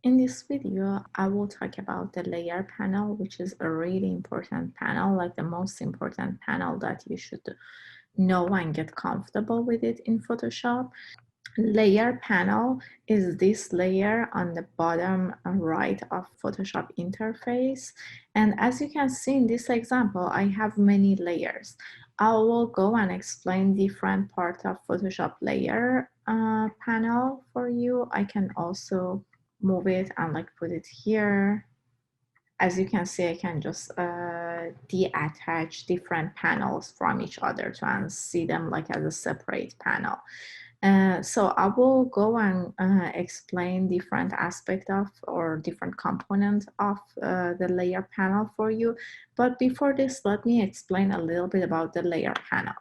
In this video, I will talk about the layer panel, which is a really important panel, like the most important panel that you should know and get comfortable with it in Photoshop. Layer panel is this layer on the bottom right of Photoshop interface. And as you can see in this example, I have many layers. I will go and explain different parts of Photoshop layer panel for you. I can also move it and like put it here. As you can see, I can just detach different panels from each other to see them like as a separate panel. So I will go and explain different aspects of or different components of the layer panel for you. But before this, let me explain a little bit about the layer panel.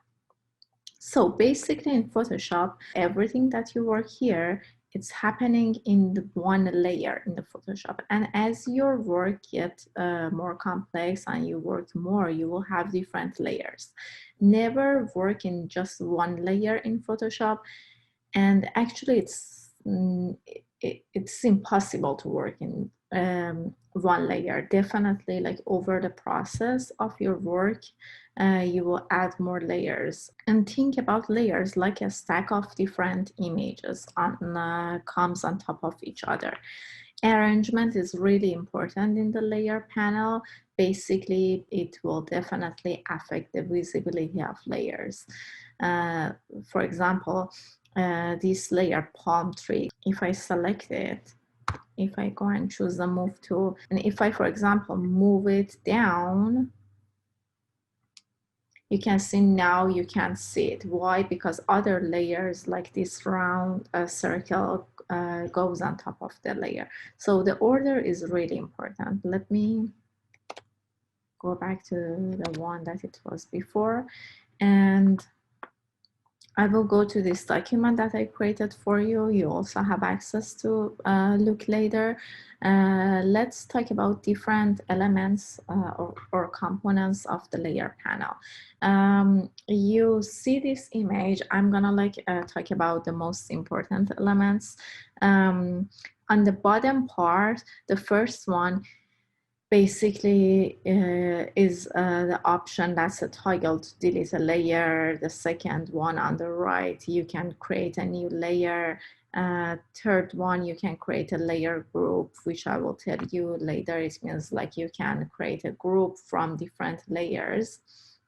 So basically in Photoshop, everything that you work here, it's happening in the one layer in the Photoshop. And as your work gets more complex and you work more, you will have different layers. Never work in just one layer in Photoshop. And actually it's impossible to work in one layer. Definitely, like over the process of your work, you will add more layers. And think about layers like a stack of different images comes on top of each other. Arrangement is really important in the layer panel. Basically, it will definitely affect the visibility of layers. For example, this layer palm tree, if I select it, if I go and choose the move tool, and if I, for example, move it down, you can see now you can't see it. Why? Because other layers like this round circle goes on top of the layer. So the order is really important. Let me go back to the one that it was before, and I will go to this document that I created for you. You also have access to look later. Let's talk about different elements or components of the layer panel. You see this image. I'm gonna talk about the most important elements. On the bottom part, the first one basically is the option that's a toggle to delete a layer. The second one on the right, you can create a new layer. Third one, you can create a layer group, which I will tell you later. It means like you can create a group from different layers.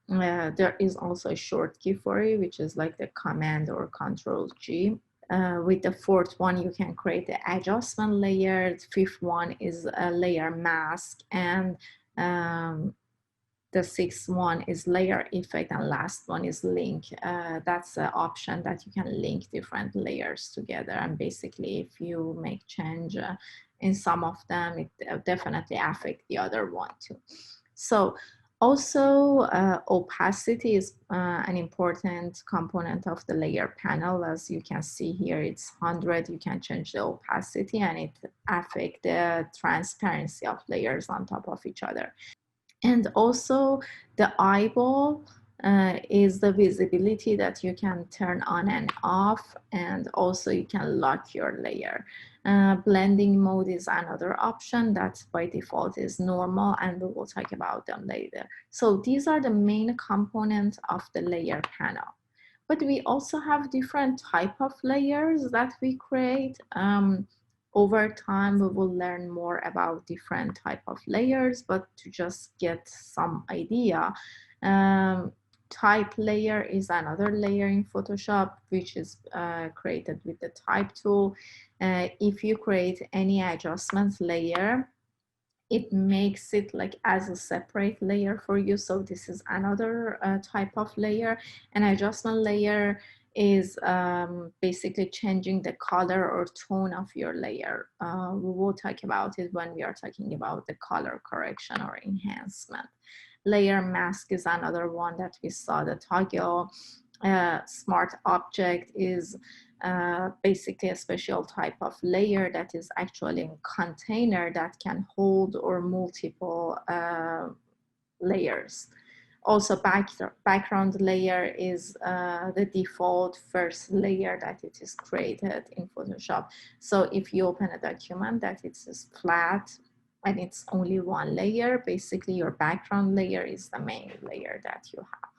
There is also a shortcut for it, which is like the Command or Control G. With the fourth one, you can create the adjustment layer. The fifth one is a layer mask, and the sixth one is layer effect, and last one is link. That's an option that you can link different layers together, and basically if you make change in some of them, it definitely affect the other one too. So also, opacity is an important component of the layer panel. As you can see here, it's 100. You can change the opacity and it affects the transparency of layers on top of each other. And also the eyeball is the visibility that you can turn on and off, and also you can lock your layer. Blending mode is another option that by default is normal, and we will talk about them later. So these are the main components of the layer panel. But we also have different type of layers that we create. Over time, we will learn more about different type of layers, but to just get some idea, type layer is another layer in Photoshop, which is created with the type tool. If you create any adjustments layer, it makes it like as a separate layer for you. So this is another type of layer. An adjustment layer is basically changing the color or tone of your layer. We will talk about it when we are talking about the color correction or enhancement. Layer mask is another one that we saw, the toggle. Smart object is basically a special type of layer that is actually a container that can hold or multiple layers. Also, background layer is the default first layer that it is created in Photoshop. So if you open a document that it is flat and it's only one layer, basically your background layer is the main layer that you have.